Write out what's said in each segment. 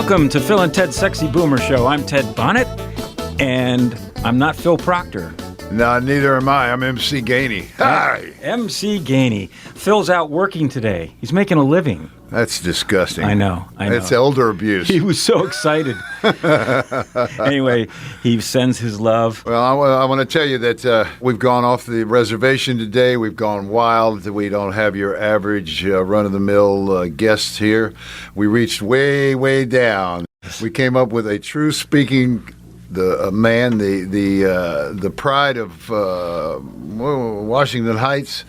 Welcome to Phil and Ted's Sexy Boomer Show. I'm Ted Bonnet, and I'm not Phil Proctor. No, neither am I. I'm MC Gainey. Hi! MC Gainey. Phil's out working today. He's making a living. That's disgusting. I know. That's elder abuse. He was so excited. Anyway, he sends his love. Well, I want to tell you that we've gone off the reservation today. We've gone wild. We don't have your average run-of-the-mill guests here. We reached way, way down. We came up with a true speaking man, the pride of Washington Heights,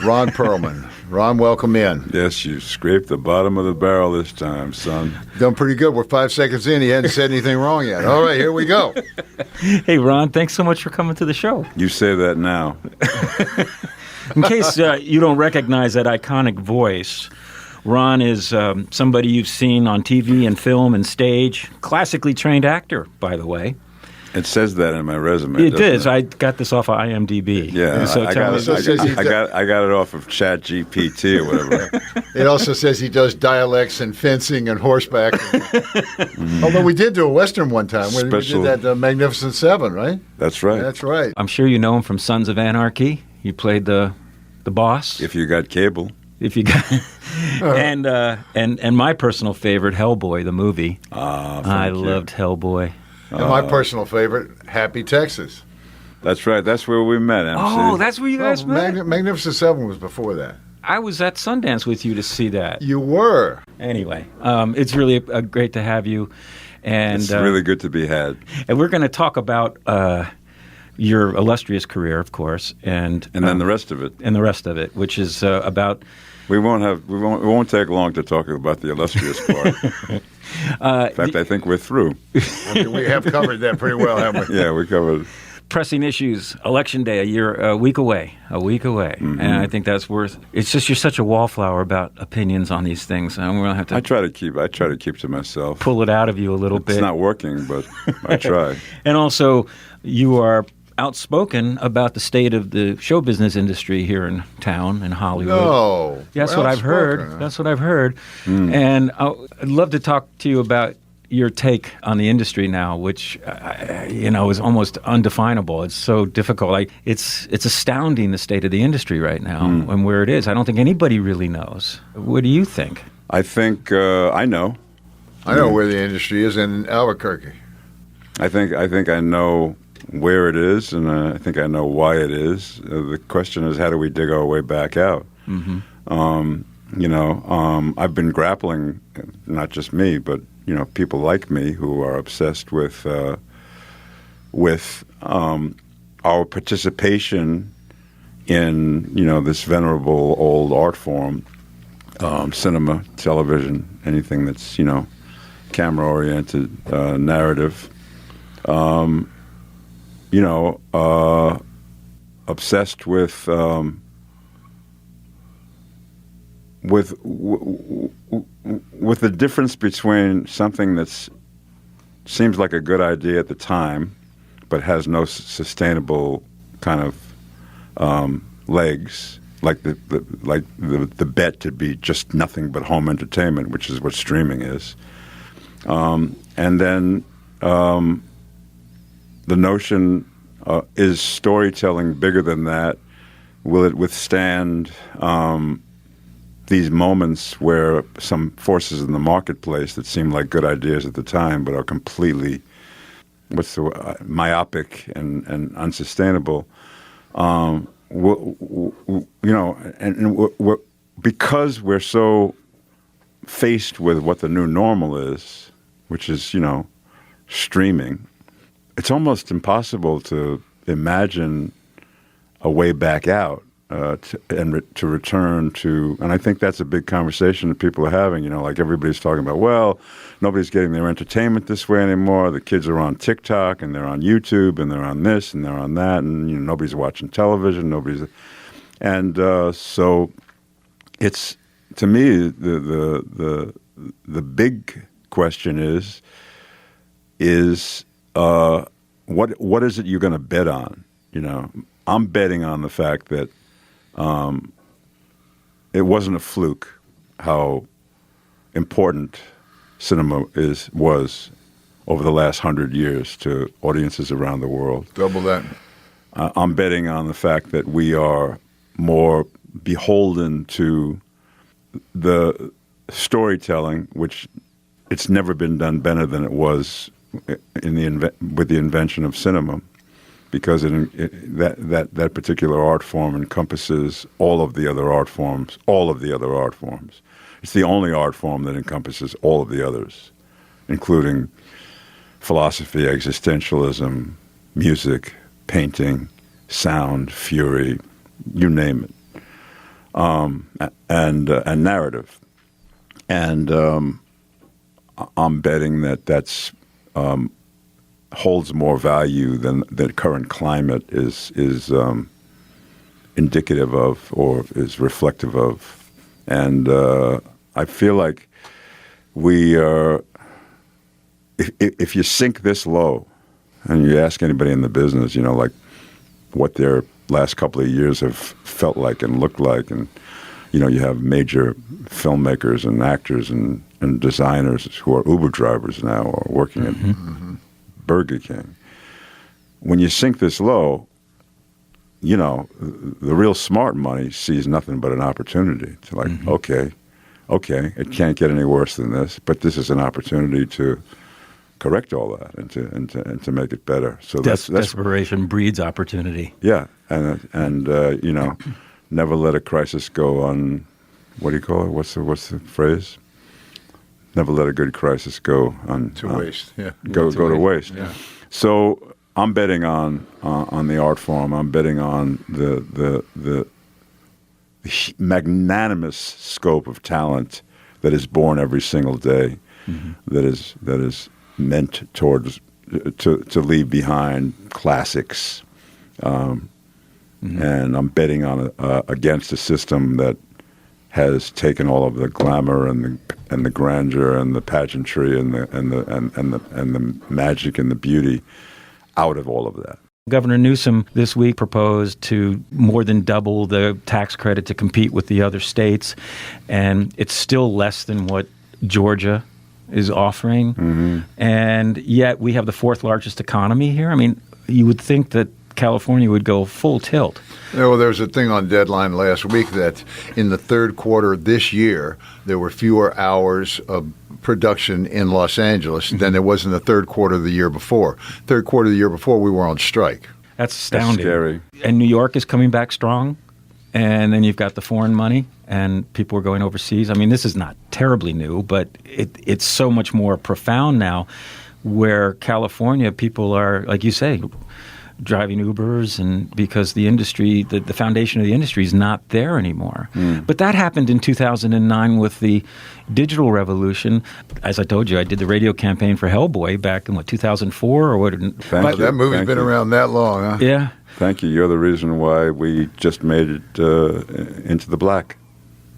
Ron Perlman. Ron, welcome in. Yes, you scraped the bottom of the barrel this time, son. Done pretty good. We're 5 seconds in. He hadn't said anything wrong yet. All right, here we go. Hey, Ron, thanks so much for coming to the show. You say that now. In case you don't recognize that iconic voice, Ron is somebody you've seen on TV and film and stage. Classically trained actor, by the way. It says that in my resume. It is. I got this off of IMDb. Yeah, so I got it off of Chat GPT or whatever. It also says he does dialects and fencing and horseback. Although we did do a Western one time. We did that Magnificent Seven, right? That's right. That's right. I'm sure you know him from Sons of Anarchy. You played the boss. If you got cable. If you got, and my personal favorite, Hellboy, the movie. I loved Hellboy. And my personal favorite, Happy Texas. That's right. That's where we met, MC. Oh, that's where you guys met? Magnificent Seven was before that. I was at Sundance with you to see that. You were. Anyway, it's really great to have you. And it's really good to be had. And we're going to talk about your illustrious career, of course, and then the rest of it. And the rest of it, which is about... It won't take long to talk about the illustrious part. In fact, I think we're through. We have covered that pretty well, haven't we? Yeah, we covered it. Pressing issues, Election Day, a week away. Mm-hmm. And I think that's worth. It's just you're such a wallflower about opinions on these things. And we're gonna have to. I try to keep to myself. Pull it out of you a little bit. It's not working, but I try. And also, you are outspoken about the state of the show business industry here in town in Hollywood. No, that's what I've heard. Huh? That's what I've heard. And I'd love to talk to you about your take on the industry now, which is almost undefinable. It's so difficult. It's astounding the state of the industry right now and where it is. I don't think anybody really knows. What do you think? I think I know. I know where the industry is in Albuquerque. I think I know where it is, and I think I know why it is. The question is, how do we dig our way back out? Mm-hmm. I've been grappling, not just me, but people like me who are obsessed with our participation in this venerable old art form, cinema, television, anything that's camera-oriented, narrative. Obsessed with the difference between something that seems like a good idea at the time, but has no sustainable kind of legs, like the bet to be just nothing but home entertainment, which is what streaming is, and then. The notion, is storytelling bigger than that? Will it withstand these moments where some forces in the marketplace that seem like good ideas at the time but are completely myopic and unsustainable? Because we're so faced with what the new normal is, which is, streaming, it's almost impossible to imagine a way back out to return to, and I think that's a big conversation that people are having, like everybody's talking about, well, nobody's getting their entertainment this way anymore. The kids are on TikTok and they're on YouTube and they're on this and they're on that, and nobody's watching television, so it's, to me, the big question is what is it you're going to bet on? I'm betting on the fact that it wasn't a fluke how important cinema was over the last 100 years to audiences around the world. Double that. I'm betting on the fact that we are more beholden to the storytelling, which it's never been done better than it was with the invention of cinema, because that particular art form encompasses all of the other art forms. It's the only art form that encompasses all of the others, including philosophy, existentialism, music, painting, sound, fury, you name it, and narrative. And I'm betting that's holds more value than the current climate is indicative of or is reflective of. And I feel like we are. If you sink this low, and you ask anybody in the business, like what their last couple of years have felt like and looked like, and you have major filmmakers and actors and designers who are Uber drivers now or working at Burger King. When you sink this low, the real smart money sees nothing but an opportunity to okay, it can't get any worse than this, but this is an opportunity to correct all that and to make it better. So that's desperation breeds opportunity. Yeah, and never let a crisis go on. What do you call it? What's the phrase? Never let a good crisis go on to waste. Yeah, go to waste. Yeah. So I'm betting on the art form. I'm betting on the magnanimous scope of talent that is born every single day. That is meant towards to leave behind classics, and I'm betting on against a system that has taken all of the glamour and the grandeur and the pageantry and the magic and the beauty out of all of that. Governor Newsom this week proposed to more than double the tax credit to compete with the other states, and it's still less than what Georgia is offering, and yet we have the fourth largest economy here. I mean, you would think that California would go full tilt. Well, there was a thing on Deadline last week that in the third quarter this year, there were fewer hours of production in Los Angeles than there was in the third quarter of the year before. Third quarter of the year before, we were on strike. That's astounding. That's scary. And New York is coming back strong, and then you've got the foreign money, and people are going overseas. I mean, this is not terribly new, but it's so much more profound now, where California people are, like you say, driving Ubers, and because the industry, the foundation of the industry is not there anymore. But that happened in 2009 with the digital revolution. As I told you, I did the radio campaign for Hellboy back in, 2004 or what? That movie's been around that long, huh? Yeah. Thank you. You're the reason why we just made it into the black.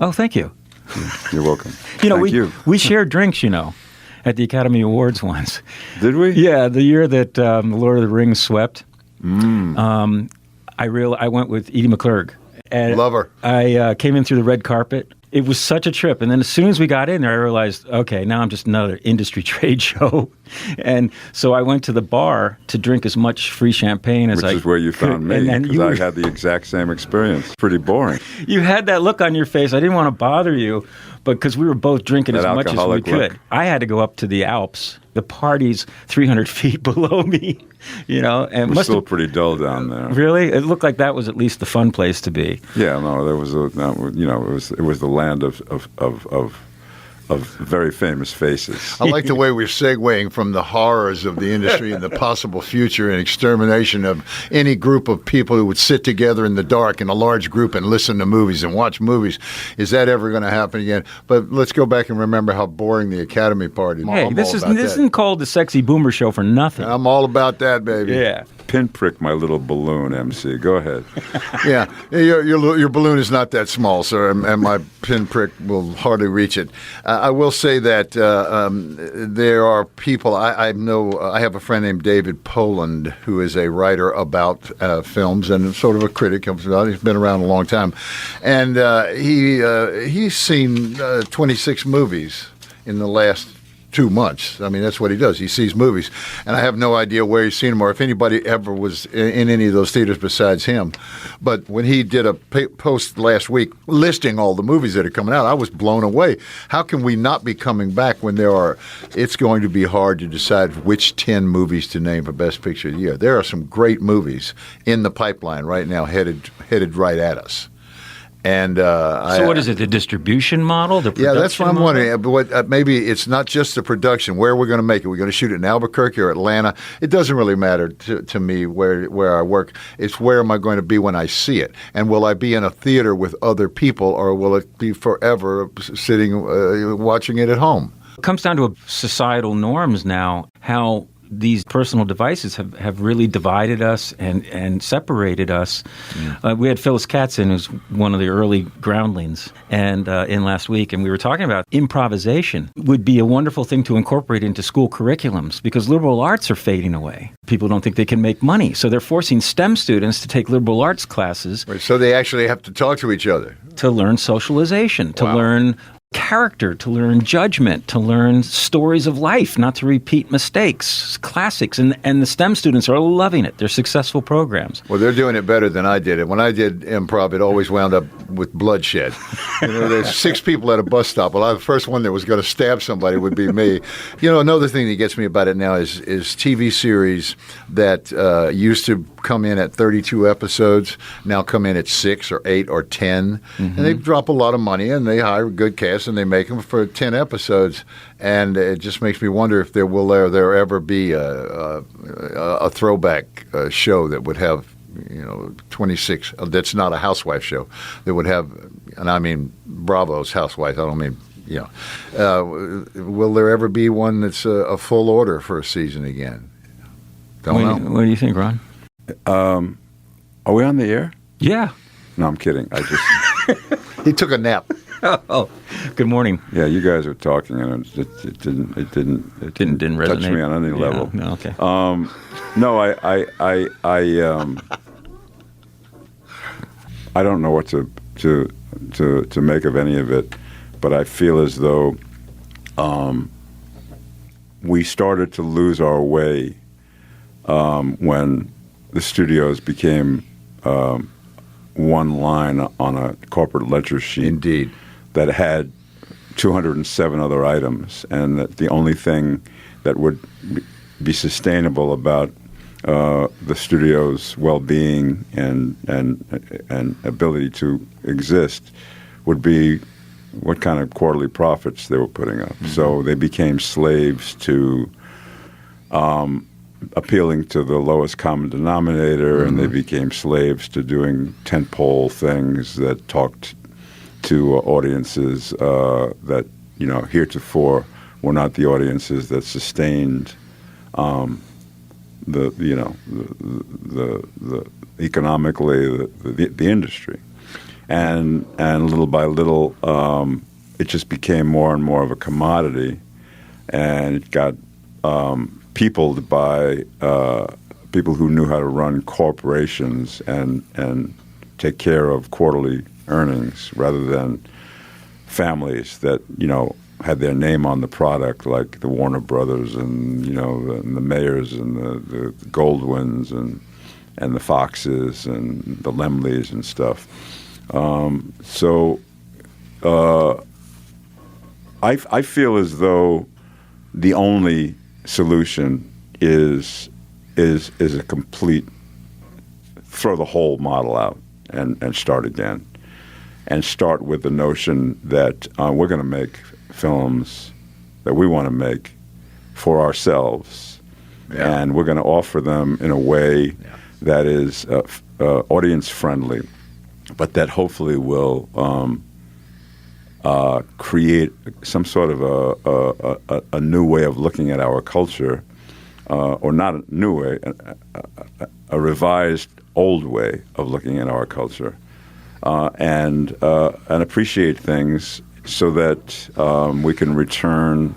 Oh, thank you. You're welcome. We shared drinks, at the Academy Awards once. Did we? Yeah, the year that Lord of the Rings swept. I went with Edie McClurg. And love her. I came in through the red carpet. It was such a trip. And then as soon as we got in there, I realized, okay, now I'm just another industry trade show. And so I went to the bar to drink as much free champagne as I could. Which is where you found me, because I had the exact same experience. Pretty boring. You had that look on your face. I didn't want to bother you, but because we were both drinking as much as we could. Look. I had to go up to the Alps. The party's 300 feet below me, and it was still pretty dull down there. Really? It looked like that was at least the fun place to be. Yeah, no, there was it was the land of very famous faces. I like the way we're segueing from the horrors of the industry and the possible future and extermination of any group of people who would sit together in the dark in a large group and listen to movies and watch movies. Is that ever going to happen again? But let's go back and remember how boring the Academy Party. Hey, this isn't called the Sexy Boomer Show for nothing. I'm all about that, baby. Yeah. Pinprick my little balloon, MC. Go ahead. Yeah, your balloon is not that small, sir, and my pinprick will hardly reach it. I will say that there are people. I know. I have a friend named David Poland who is a writer about films and sort of a critic. He's been around a long time, and he's seen 26 movies in the last 2 months. I mean, that's what he does. He sees movies, and I have no idea where he's seen them or if anybody ever was in any of those theaters besides him. But when he did a post last week listing all the movies that are coming out, I was blown away. How can we not be coming back when it's going to be hard to decide which 10 movies to name for Best Picture of the Year? There are some great movies in the pipeline right now headed right at us. And so what is it, the distribution model, the production Yeah, that's what I'm model? wondering. But maybe it's not just the production. Where we're going to make it. We're going to shoot it in Albuquerque or Atlanta. It doesn't really matter to me where I work. It's where am I going to be when I see it? And will I be in a theater with other people, or will it be forever sitting watching it at home? It comes down to societal norms now, how these personal devices have really divided us and separated us. We had Phyllis Katz in, who's one of the early groundlings, and in last week, and we were talking about improvisation would be a wonderful thing to incorporate into school curriculums because liberal arts are fading away. People don't think they can make money, so they're forcing STEM students to take liberal arts classes. Right, so they actually have to talk to each other. To learn socialization, to learn character, to learn judgment, to learn stories of life, not to repeat mistakes, classics. And the STEM students are loving it. They're successful programs. Well, they're doing it better than I did it. When I did improv, it always wound up with bloodshed. There's 6 people at a bus stop. Well, the first one that was going to stab somebody would be me. Another thing that gets me about it now is TV series that used to come in at 32 episodes, now come in at 6 or 8 or 10. And they drop a lot of money, and they hire a good cast, and they make them for 10 episodes. And it just makes me wonder if there will ever be a throwback show that would have 26, that's not a housewife show, that would have, and I mean Bravo's Housewives, I don't mean, will there ever be one that's a full order for a season again? Don't know. What do you think, Ron? Are we on the air? Yeah. No, I'm kidding. I just He took a nap. Oh, good morning. Yeah, you guys are talking, and it didn't resonate. touch me on any level. No, okay. No, I don't know what to make of any of it, but I feel as though we started to lose our way when the studios became one line on a corporate ledger sheet. Indeed. That had 207 other items, and that the only thing that would be sustainable about the studio's well-being and ability to exist would be what kind of quarterly profits they were putting up. So they became slaves to appealing to the lowest common denominator, and they became slaves to doing tentpole things that talked to audiences that heretofore were not the audiences that sustained the economically the industry, and little by little it just became more and more of a commodity, and it got peopled by people who knew how to run corporations and take care of quarterly earnings rather than families that had their name on the product, like the Warner Brothers and the Mayors and the Goldwyns and the Foxes and the Lemleys and stuff. I feel as though the only solution is a complete throw the whole model out and start again. And start with the notion that we're going to make films that we want to make for ourselves, and we're going to offer them in a way that is audience-friendly, but that hopefully will create some sort of a new way of looking at our culture, or not a new way, a revised old way of looking at our culture. And appreciate things so that we can return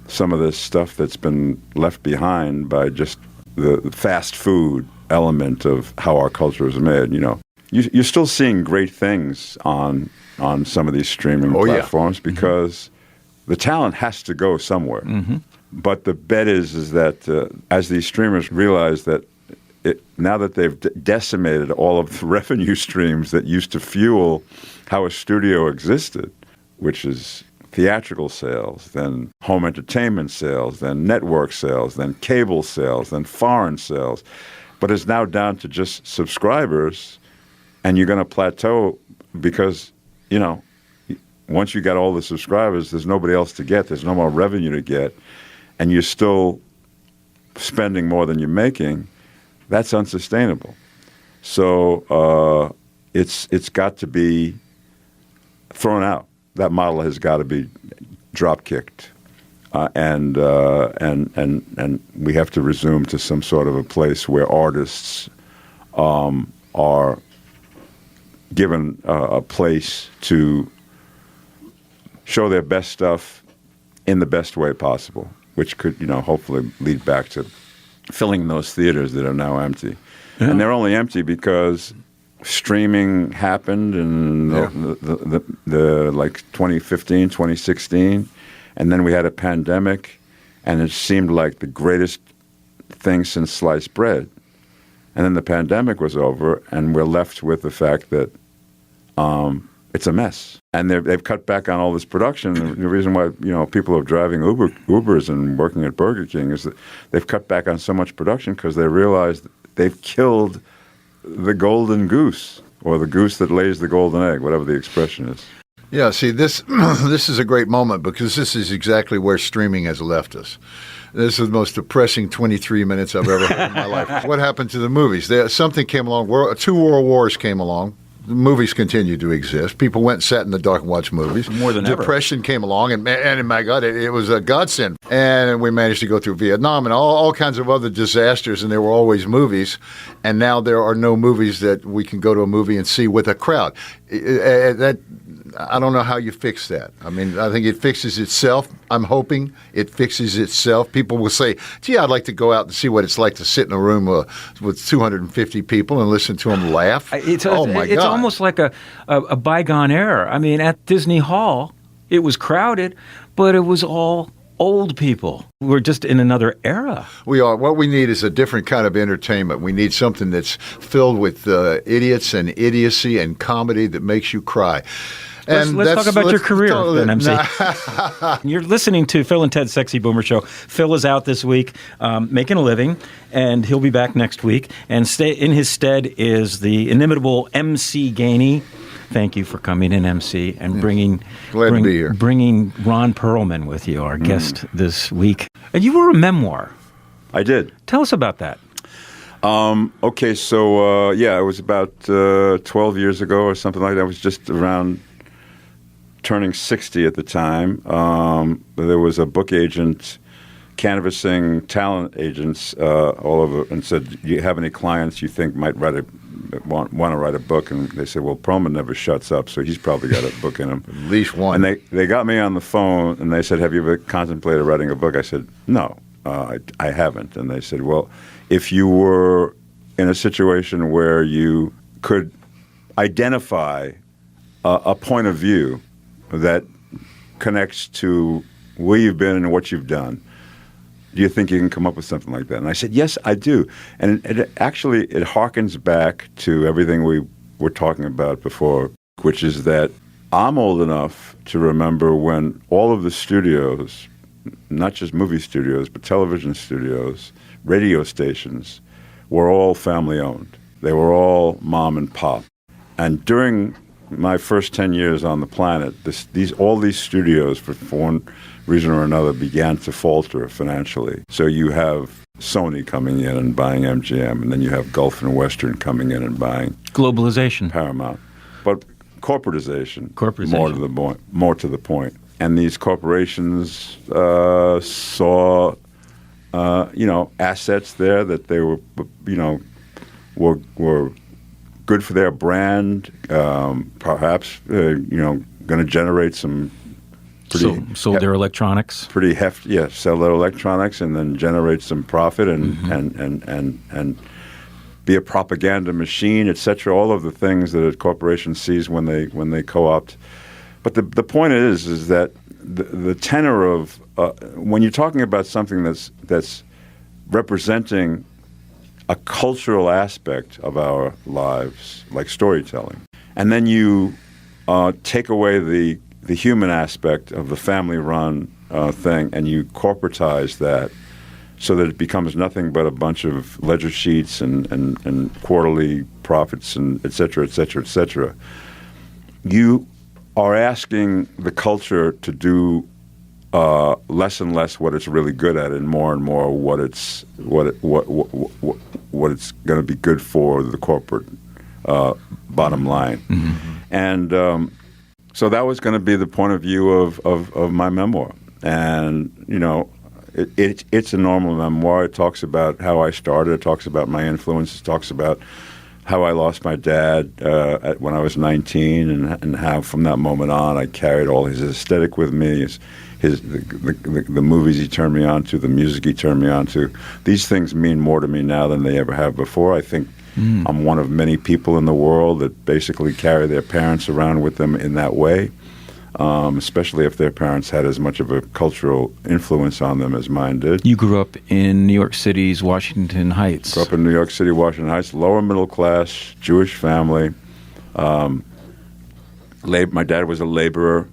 some of this stuff that's been left behind by just the fast food element of how our culture is made. You're still seeing great things on some of these streaming platforms because the talent has to go somewhere. But the bet is that as these streamers realize that now that they've decimated all of the revenue streams that used to fuel how a studio existed, which is theatrical sales, then home entertainment sales, then network sales, then cable sales, then foreign sales, but it's now down to just subscribers, and you're going to plateau because, once you got all the subscribers, there's nobody else to get. There's no more revenue to get, and you're still spending more than you're making. That's unsustainable. So it's got to be thrown out. That model has got to be drop kicked, and we have to resume to some sort of a place where artists are given a place to show their best stuff in the best way possible, which could, hopefully lead back to filling those theaters that are now empty. Yeah. And they're only empty because streaming happened in the like 2015, 2016, and then we had a pandemic, and it seemed like the greatest thing since sliced bread. And then the pandemic was over, and we're left with the fact that it's a mess. And they've cut back on all this production. The reason why people are driving Ubers and working at Burger King is that they've cut back on so much production because they realized they've killed the golden goose, or the goose that lays the golden egg, whatever the expression is. Yeah, see, this is a great moment because this is exactly where streaming has left us. This is the most depressing 23 minutes I've ever had in my life. What happened to the movies? Something came along. Two world wars came along. The movies continued to exist. People went and sat in the dark and watched movies. More than Depression ever. Came along, and my God, it was a godsend. And we managed to go through Vietnam and all kinds of other disasters, and there were always movies. And now there are no movies that we can go to a movie and see with a crowd. I don't know how you fix that. I mean, I think it fixes itself. I'm hoping it fixes itself. People will say, gee, I'd like to go out and see what it's like to sit in a room with 250 people and listen to them laugh. It's almost like a bygone era. I mean, at Disney Hall, it was crowded, but it was all old people. We're just in another era. We are. What we need is a different kind of entertainment. We need something that's filled with idiots and idiocy and comedy that makes you cry. Let's talk about your career, then, MC. You're listening to Phil and Ted's Sexy Boomer Show. Phil is out this week making a living, and he'll be back next week. And in his stead is the inimitable MC Gainey. Thank you for coming in, MC, and bringing to be here. Bringing Ron Perlman with you, our guest this week. And you wrote a memoir. I did. Tell us about that. Okay, so it was about 12 years ago or something like that. I was just around turning 60 at the time. There was a book agent canvassing talent agents all over and said, do you have any clients you think might want to write a book? And they said, well, Perlman never shuts up, so he's probably got a book in him. At least one. And they got me on the phone, and they said, have you ever contemplated writing a book? I said, no, I haven't. And they said, well, if you were in a situation where you could identify a point of view that connects to where you've been and what you've done, do you think you can come up with something like that? And I said, yes, I do. And it harkens back to everything we were talking about before, which is that I'm old enough to remember when all of the studios, not just movie studios, but television studios, radio stations, were all family-owned. They were all mom and pop. And during my first 10 years on the planet, all these studios, for one reason or another, began to falter financially. So you have Sony coming in and buying MGM, and then you have Gulf and Western coming in and buying globalization, Paramount. But corporatization. More to the point. And these corporations saw assets there that they were good for their brand, perhaps going to generate some sold their electronics, pretty hefty, sell their electronics, and then generate some profit and be a propaganda machine, etc. All of the things that a corporation sees when they co-opt. But the point is that the tenor of when you're talking about something that's representing a cultural aspect of our lives, like storytelling, and then you take away the human aspect of the family-run thing, and you corporatize that so that it becomes nothing but a bunch of ledger sheets and quarterly profits and et cetera, et cetera, et cetera. You are asking the culture to do less and less what it's really good at, and more what it's going to be good for the corporate bottom line. Mm-hmm. And so that was going to be the point of view of my memoir. And it's a normal memoir. It talks about how I started. It talks about my influences. It talks about how I lost my dad when I was 19, and how from that moment on I carried all his aesthetic with me, the movies he turned me on to, the music he turned me on to. These things mean more to me now than they ever have before. I think I'm one of many people in the world that basically carry their parents around with them in that way, especially if their parents had as much of a cultural influence on them as mine did. You grew up in New York City's Washington Heights. Grew up in New York City, Washington Heights, lower middle class, Jewish family. My dad was a laborer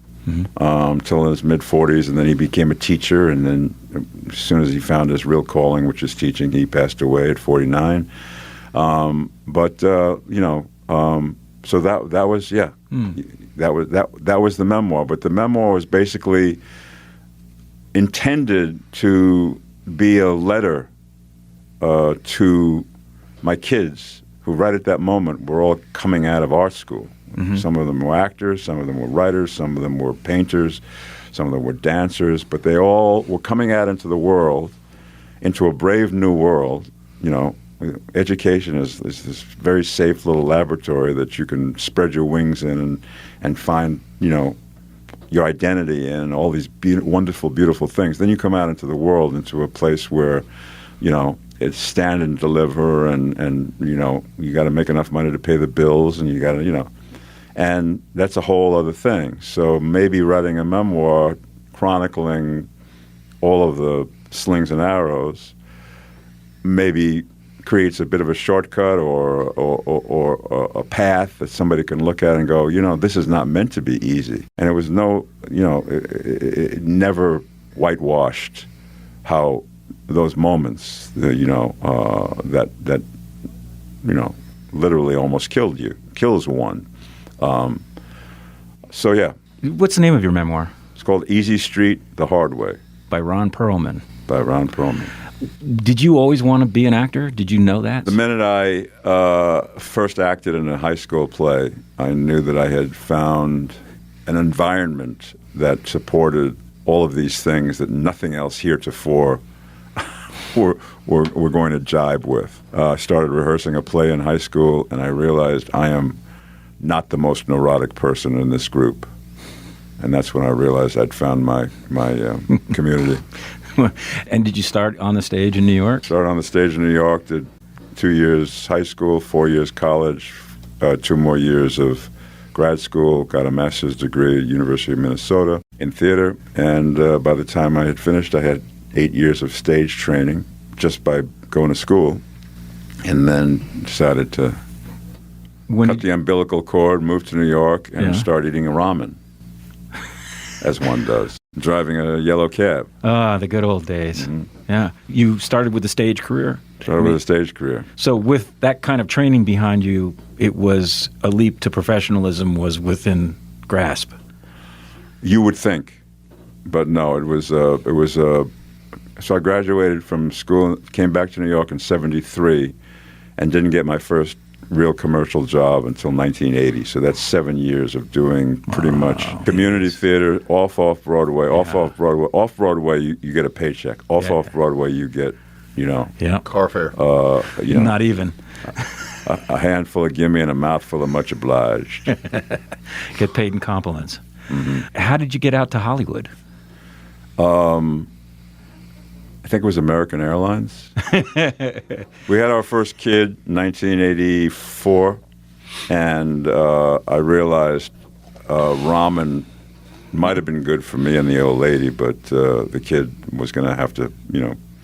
till in his mid-40s, and then he became a teacher, and then as soon as he found his real calling, which is teaching, he passed away at 49. So that was that was the memoir. But the memoir was basically intended to be a letter to my kids, who right at that moment were all coming out of art school. Mm-hmm. Some of them were actors, some of them were writers, some of them were painters, some of them were dancers, but they all were coming out into the world, into a brave new world. Education is this very safe little laboratory that you can spread your wings in and find, your identity in, all these wonderful, beautiful things. Then you come out into the world, into a place where, it's stand and deliver, and you got to make enough money to pay the bills, and you got to, and that's a whole other thing. So maybe writing a memoir chronicling all of the slings and arrows maybe creates a bit of a shortcut or a path that somebody can look at and go, this is not meant to be easy. And it was it never whitewashed how those moments, that literally almost kills one. So yeah. What's the name of your memoir? It's called Easy Street the Hard Way. By Ron Perlman. By Ron Perlman. Did you always want to be an actor? Did you know that? The minute I first acted in a high school play, I knew that I had found an environment that supported all of these things that nothing else heretofore were going to jibe with. I started rehearsing a play in high school, and I realized I am not the most neurotic person in this group. And that's when I realized I'd found my community. And did you start on the stage in New York? Started on the stage in New York, did 2 years high school, 4 years college, 2 more years of grad school, got a master's degree at University of Minnesota in theater. And by the time I had finished, I had 8 years of stage training just by going to school, and then decided to cut the umbilical cord, move to New York, and start eating ramen, as one does. Driving a yellow cab. Ah, the good old days. Mm-hmm. Yeah. You started with a stage career? Started with a stage career. So with that kind of training behind you, it was a leap to professionalism was within grasp. You would think, but no, it was so I graduated from school, came back to New York in 1973, and didn't get my first real commercial job until 1980. So that's 7 years of doing pretty much community theater, off Broadway, off Broadway. Off Broadway, you get a paycheck. Off Broadway, you get, car fare. Not even. a handful of gimme and a mouthful of much obliged. Get paid in compliments. Mm-hmm. How did you get out to Hollywood? I think it was American Airlines. We had our first kid in 1984, and I realized ramen might have been good for me and the old lady, but the kid was going to have to,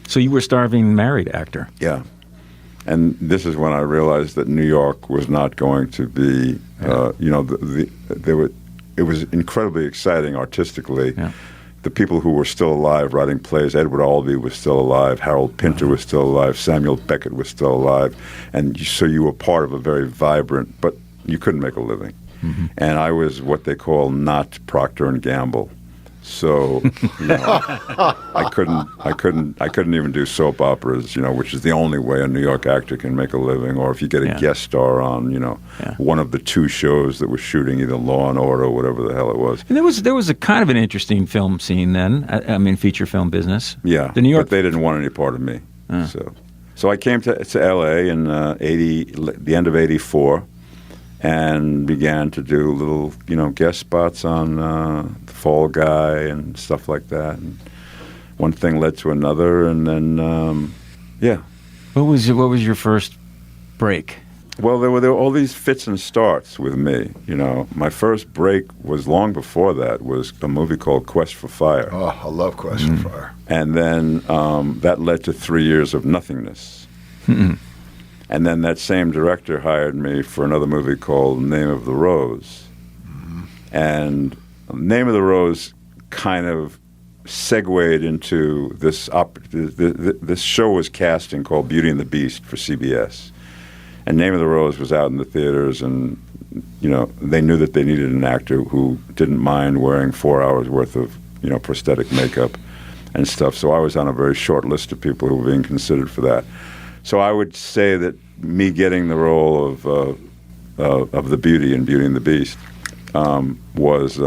So you were starving married actor. Yeah. And this is when I realized that New York was not going to be, it was incredibly exciting artistically. Yeah. The people who were still alive writing plays, Edward Albee was still alive, Harold Pinter was still alive, Samuel Beckett was still alive. And so you were part of a very vibrant, but you couldn't make a living. Mm-hmm. And I was what they call not Procter and Gamble. So I couldn't even do soap operas, which is the only way a New York actor can make a living. Or if you get a guest star on, one of the two shows that was shooting either Law and Order or whatever the hell it was. And there was a kind of an interesting film scene then. I mean, feature film business. Yeah, the New York. But they didn't want any part of me. So I came to L.A. in the end of '84. And began to do little, guest spots on The Fall Guy and stuff like that. And one thing led to another, and then, What was your first break? Well, there were all these fits and starts with me. My first break was long before that. Was a movie called Quest for Fire. Oh, I love Quest for Fire. And then that led to 3 years of nothingness. Mm-hmm. And then that same director hired me for another movie called Name of the Rose. Mm-hmm. And Name of the Rose kind of segued into this this show was casting called Beauty and the Beast for CBS. And Name of the Rose was out in the theaters, and they knew that they needed an actor who didn't mind wearing 4 hours worth of prosthetic makeup and stuff. So I was on a very short list of people who were being considered for that. So I would say that me getting the role of the Beauty in Beauty and the Beast was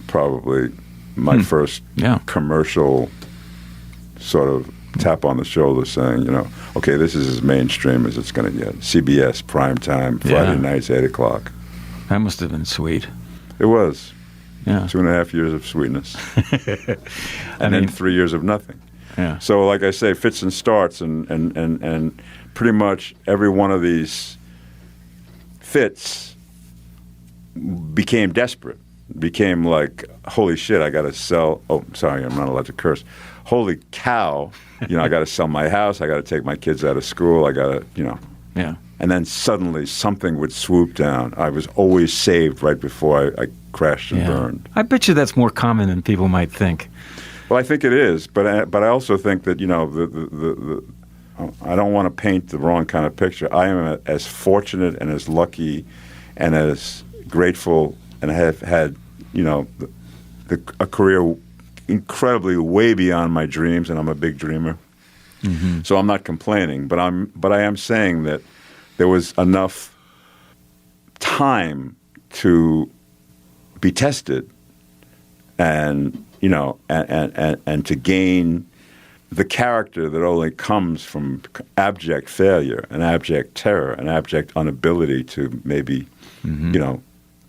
probably my first commercial sort of tap on the shoulder saying, okay, this is as mainstream as it's going to get. CBS, primetime, Friday nights, 8 o'clock. That must have been sweet. It was. Yeah. 2.5 years of sweetness. And then 3 years of nothing. Yeah. So, like I say, fits and starts, and pretty much every one of these fits became desperate. Became like, holy shit, I got to sell. Oh, sorry, I'm not allowed to curse. Holy cow, I got to sell my house. I got to take my kids out of school. I got to, Yeah. And then suddenly something would swoop down. I was always saved right before I crashed and burned. I bet you that's more common than people might think. Well, I think it is, but I also think that I don't want to paint the wrong kind of picture. I am as fortunate and as lucky and as grateful, and have had a career incredibly way beyond my dreams, and I'm a big dreamer. Mm-hmm. So I'm not complaining, but I am saying that there was enough time to be tested, and and to gain the character that only comes from abject failure and abject terror and abject inability to maybe,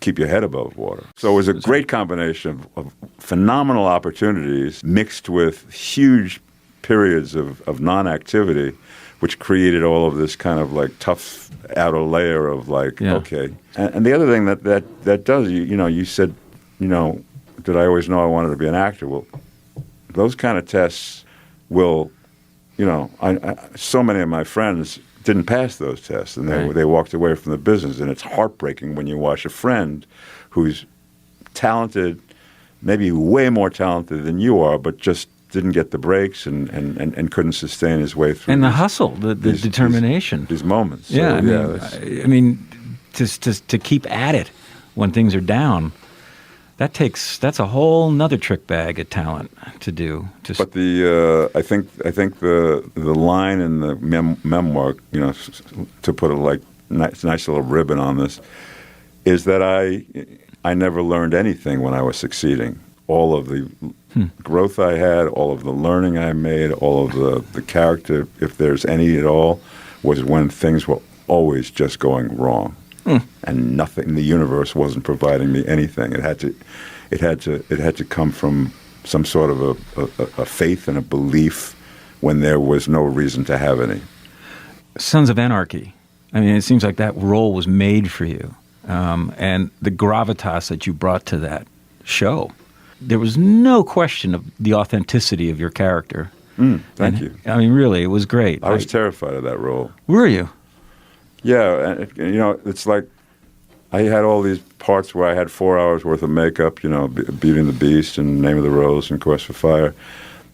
keep your head above water. So it was a great combination of phenomenal opportunities mixed with huge periods of non-activity, which created all of this kind of like tough outer layer of like, okay. And the other thing that does, you said, did I always know I wanted to be an actor? Well, those kind of tests will, so many of my friends didn't pass those tests, and they walked away from the business. And it's heartbreaking when you watch a friend who's talented, maybe way more talented than you are, but just didn't get the breaks and couldn't sustain his way through. And the hustle, the determination. These moments. Yeah, So, I mean, to keep at it when things are down, that's a whole nother trick bag of talent to do. But I think the line in the memoir, to put a nice little ribbon on this, is that I never learned anything when I was succeeding. All of the growth I had, all of the learning I made, all of the character, if there's any at all, was when things were always just going wrong. And nothing. The universe wasn't providing me anything. It had to come from some sort of a faith and a belief when there was no reason to have any. Sons of Anarchy. I mean, it seems like that role was made for you, and the gravitas that you brought to that show. There was no question of the authenticity of your character. Thank you. I mean, really, it was great. I was terrified of that role. Were you? Yeah, and it's like I had all these parts where I had 4 hours worth of makeup, Beauty and the Beast and Name of the Rose and Quest for Fire.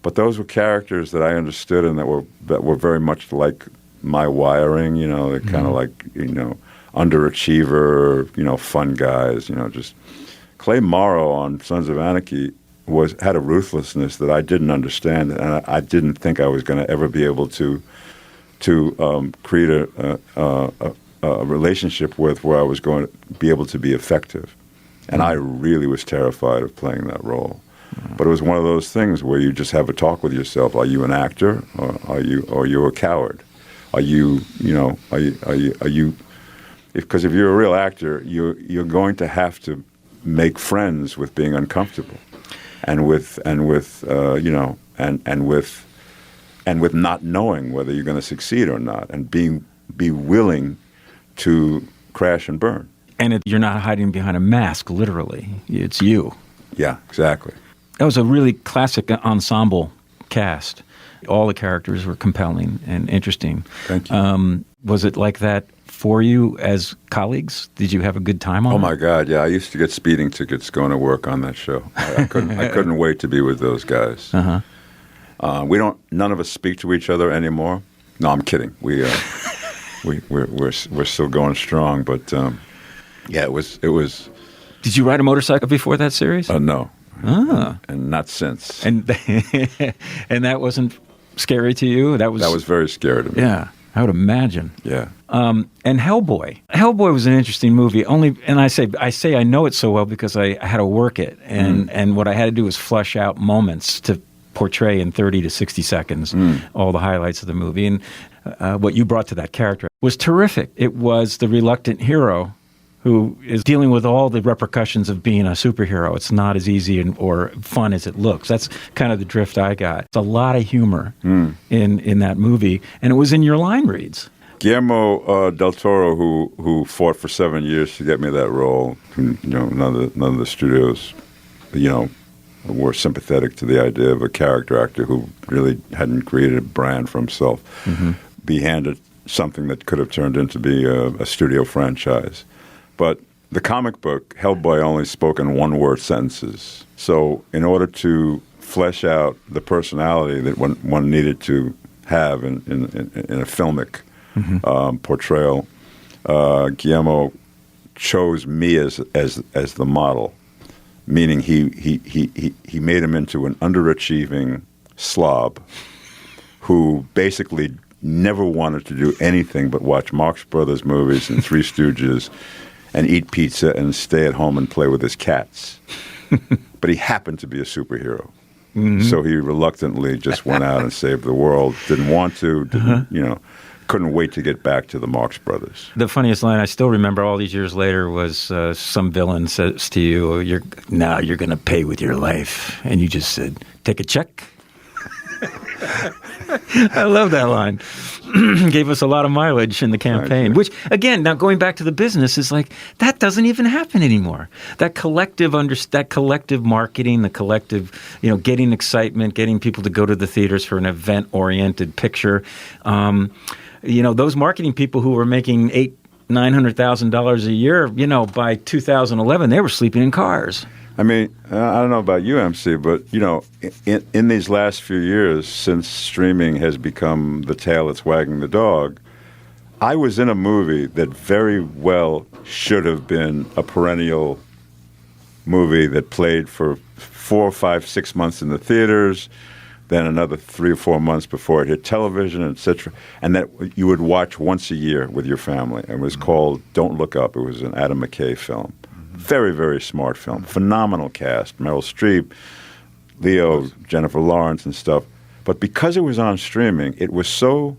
But those were characters that I understood and that were very much like my wiring, they're kind of like, underachiever, fun guys, just Clay Morrow on Sons of Anarchy had a ruthlessness that I didn't understand, and I didn't think I was going to ever be able to create a relationship with where I was going to be able to be effective. And I really was terrified of playing that role. But it was one of those things where you just have a talk with yourself. Are you an actor, or are you a coward? Are you because if you're a real actor, you're going to have to make friends with being uncomfortable, and with not knowing whether you're going to succeed or not, and be willing to crash and burn. And you're not hiding behind a mask, literally. It's you. Yeah, exactly. That was a really classic ensemble cast. All the characters were compelling and interesting. Thank you. Was it like that for you as colleagues? Did you have a good time on it? Oh my God, yeah! I used to get speeding tickets going to work on that show. I couldn't wait to be with those guys. Uh-huh. None of us speak to each other anymore. No, I'm kidding. We're still going strong, but yeah, it was. Did you ride a motorcycle before that series? No. Ah. And not since. And that wasn't scary to you? That was very scary to me. Yeah, I would imagine. Yeah. And Hellboy. Hellboy was an interesting movie. And I say I know it so well because I had to work it, and what I had to do was flush out moments to portray in 30 to 60 seconds all the highlights of the movie. And what you brought to that character was terrific. It was the reluctant hero who is dealing with all the repercussions of being a superhero. It's not as easy or fun as it looks. That's kind of the drift I got. It's a lot of humor in that movie, and it was in your line reads. Guillermo del Toro, who fought for 7 years to get me that role, none of the studios, were sympathetic to the idea of a character actor who really hadn't created a brand for himself, be handed something that could have turned into be a studio franchise. But the comic book, Hellboy, only spoke in one-word sentences. So in order to flesh out the personality that one needed to have in a filmic portrayal, Guillermo chose me as the model, meaning he made him into an underachieving slob who basically never wanted to do anything but watch Marx Brothers movies and Three Stooges and eat pizza and stay at home and play with his cats. But he happened to be a superhero. So he reluctantly just went out and saved the world. Didn't want to, couldn't wait to get back to the Marx Brothers. The funniest line I still remember all these years later was some villain says to you, you're going to pay with your life. And you just said, take a check. I love that line. Gave us a lot of mileage in the campaign, which, again, now going back to the business, is like, that doesn't even happen anymore. That collective marketing, the collective, getting excitement, getting people to go to the theaters for an event-oriented picture. Those marketing people who were making $900,000 a year, by 2011, they were sleeping in cars. I mean, I don't know about you, MC, but, in these last few years, since streaming has become the tail that's wagging the dog, I was in a movie that very well should have been a perennial movie that played for 4, 5, 6 months in the theaters, then another 3 or 4 months before it hit television, etc., and that you would watch once a year with your family. It was called Don't Look Up. It was an Adam McKay film. Very, very smart film. Phenomenal cast. Meryl Streep, Leo, Jennifer Lawrence and stuff. But because it was on streaming, it was so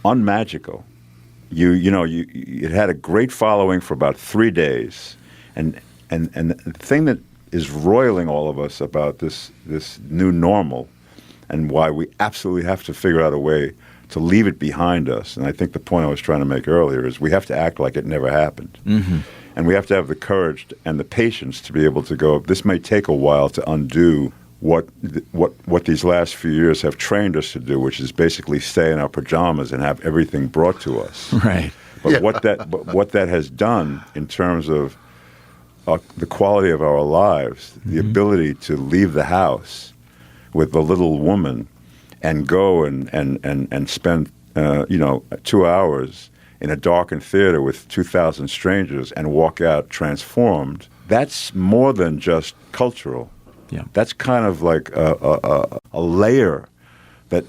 unmagical. It had a great following for about 3 days. And the thing that is roiling all of us about this new normal and why we absolutely have to figure out a way to leave it behind us, and I think the point I was trying to make earlier is we have to act like it never happened. And we have to have the courage and the patience to be able to go, this may take a while to undo what these last few years have trained us to do, which is basically stay in our pajamas and have everything brought to us. Right. But what that has done in terms of the quality of our lives, the ability to leave the house with the little woman and go and spend 2 hours in a darkened theater with 2,000 strangers and walk out transformed, that's more than just cultural. Yeah. That's kind of like a layer that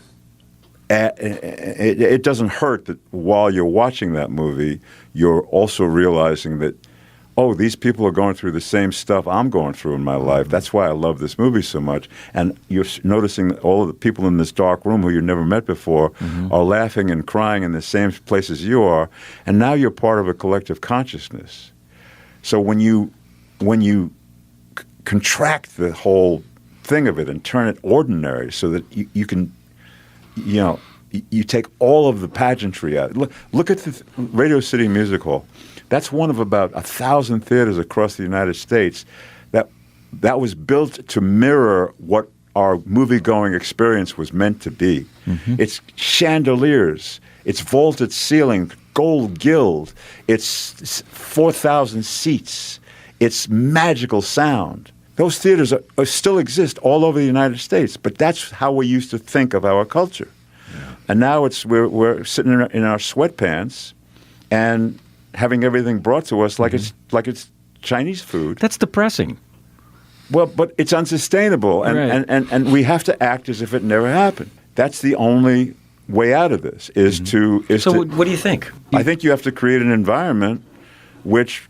it doesn't hurt that while you're watching that movie, you're also realizing that, oh, these people are going through the same stuff I'm going through in my life. That's why I love this movie so much. And you're noticing that all of the people in this dark room who you never met before are laughing and crying in the same places you are. And now you're part of a collective consciousness. So when you contract the whole thing of it and turn it ordinary so that you can, you take all of the pageantry out. Look at the Radio City Music Hall. That's one of about 1,000 theaters across the United States that was built to mirror what our movie-going experience was meant to be. It's chandeliers, it's vaulted ceiling, gold gilt, it's 4,000 seats, it's magical sound. Those theaters still exist all over the United States, but that's how we used to think of our culture. Yeah. And now we're sitting in our sweatpants and having everything brought to us like it's Chinese food. That's depressing. Well, but it's unsustainable, and we have to act as if it never happened. That's the only way out of this. So what do you think? I think you have to create an environment which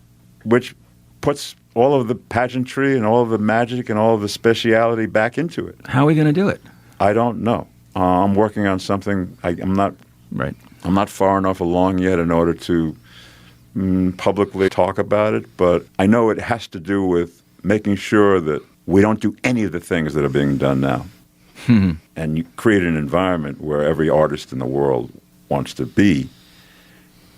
puts all of the pageantry and all of the magic and all of the speciality back into it. How are we going to do it? I don't know. I'm working on something. I'm not far enough along yet in order to publicly talk about it, but I know it has to do with making sure that we don't do any of the things that are being done now. And you create an environment where every artist in the world wants to be.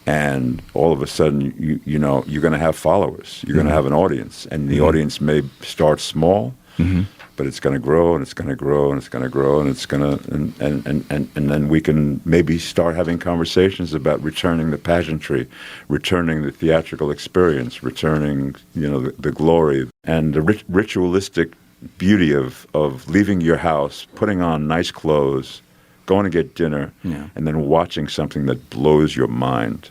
And all of a sudden, you're going to have followers. You're going to have an audience. And the audience may start small, but it's going to grow, and it's going to grow, and it's going to grow, and it's going to, and then we can maybe start having conversations about returning the pageantry, returning the theatrical experience, returning, the glory and the ritualistic beauty of leaving your house, putting on nice clothes, going to get dinner, and then watching something that blows your mind.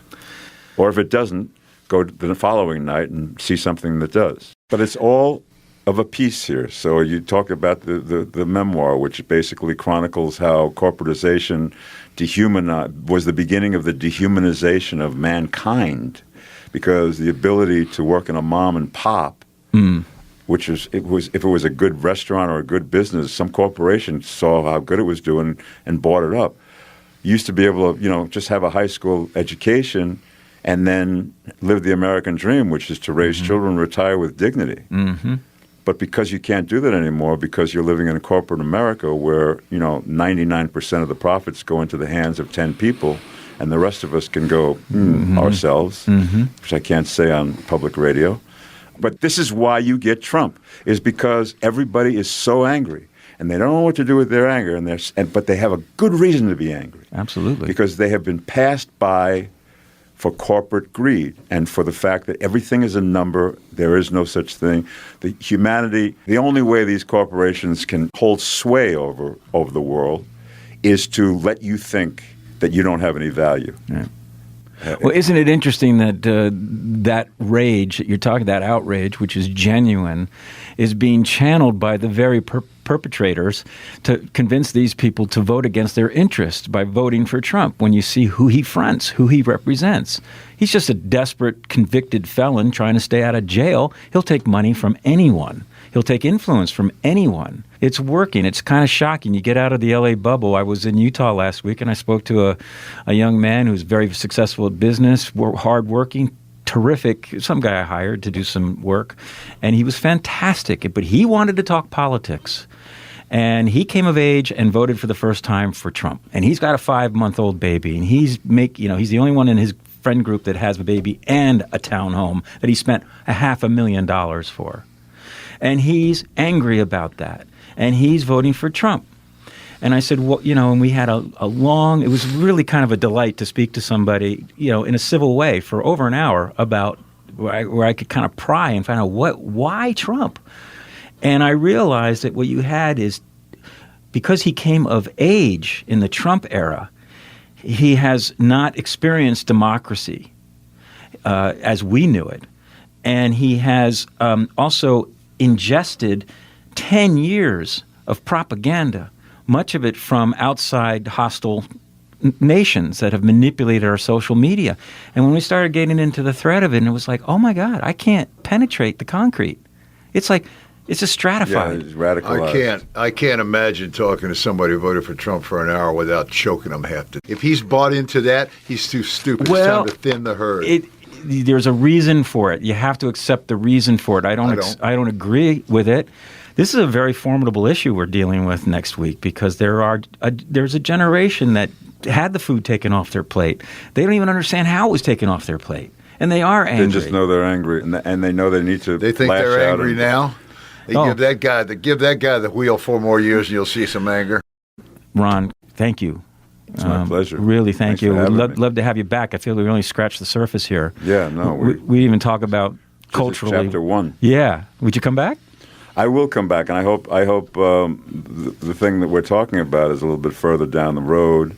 Or if it doesn't, go the following night and see something that does. But it's all of a piece here. So you talk about the memoir, which basically chronicles how corporatization was the beginning of the dehumanization of mankind, because the ability to work in a mom and pop, which if it was a good restaurant or a good business, some corporation saw how good it was doing and bought it up. You used to be able to, just have a high school education and then live the American dream, which is to raise children, retire with dignity. But because you can't do that anymore, because you're living in corporate America where, 99% of the profits go into the hands of 10 people, and the rest of us can go ourselves, which I can't say on public radio. But this is why you get Trump, is because everybody is so angry. And they don't know what to do with their anger, but they have a good reason to be angry. Absolutely. Because they have been passed by for corporate greed and for the fact that everything is a number. There is no such thing. The only way these corporations can hold sway over the world is to let you think that you don't have any value. Right. Well, isn't it interesting that that rage that you're talking, that outrage, which is genuine, is being channeled by the very perpetrators to convince these people to vote against their interests by voting for Trump when you see who he fronts, who he represents. He's just a desperate, convicted felon trying to stay out of jail. He'll take money from anyone. He'll take influence from anyone. It's working. It's kind of shocking. You get out of the L.A. bubble. I was in Utah last week, and I spoke to a young man who's very successful at business, hardworking, terrific, some guy I hired to do some work, and he was fantastic. But he wanted to talk politics. And he came of age and voted for the first time for Trump. And he's got a 5-month-old baby, and he's the only one in his friend group that has a baby and a townhome that he spent $500,000 for. And he's angry about that. And he's voting for Trump. And I said, well, and we had a long, it was really kind of a delight to speak to somebody, in a civil way for over an hour about where I could kind of pry and find out why Trump? And I realized that what you had is, because he came of age in the Trump era, he has not experienced democracy as we knew it. And he has also ingested 10 years of propaganda, much of it from outside hostile nations that have manipulated our social media. And when we started getting into the thread of it, and it was like, oh my God, I can't penetrate the concrete. It's like, it's a stratified. Yeah, it's radicalized. I can't imagine talking to somebody who voted for Trump for an hour without choking them half to. If he's bought into that, he's too stupid. Well, it's time to thin the herd. There's a reason for it. You have to accept the reason for it. I don't agree with it. This is a very formidable issue we're dealing with next week, because there's a generation that had the food taken off their plate. They don't even understand how it was taken off their plate, and they are angry. They just know they're angry, and they know they need to. They think lash they're out angry now. Give that guy the wheel 4 more years, and you'll see some anger. Ron, thank you. It's my pleasure. Really, thank you. We'd love to have you back. I feel we only scratched the surface here. Yeah, no. We even talk about culturally. Chapter 1. Yeah. Would you come back? I will come back, and I hope the thing that we're talking about is a little bit further down the road.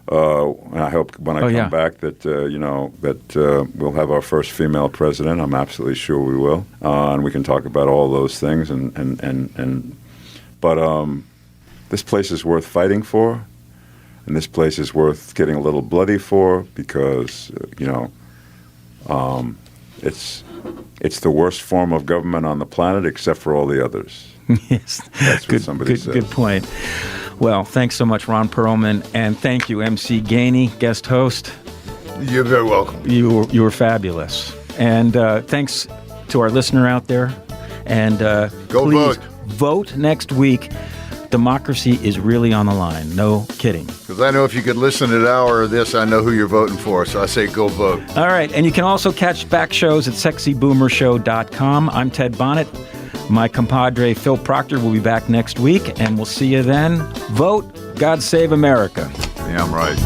And I hope when I come back that we'll have our first female president. I'm absolutely sure we will, and we can talk about all those things. But this place is worth fighting for, and this place is worth getting a little bloody for, because it's the worst form of government on the planet, except for all the others. Yes, that's what somebody said. Good point. Well, thanks so much, Ron Perlman, and thank you, MC Gainey, guest host. You're very welcome. You were fabulous, and thanks to our listener out there. And please vote next week. Democracy is really on the line. No kidding. Because I know if you could listen to an hour of this, I know who you're voting for. So I say go vote. All right. And you can also catch back shows at sexyboomershow.com. I'm Ted Bonnet. My compadre Phil Proctor will be back next week, and we'll see you then. Vote. God save America. Yeah, I'm right.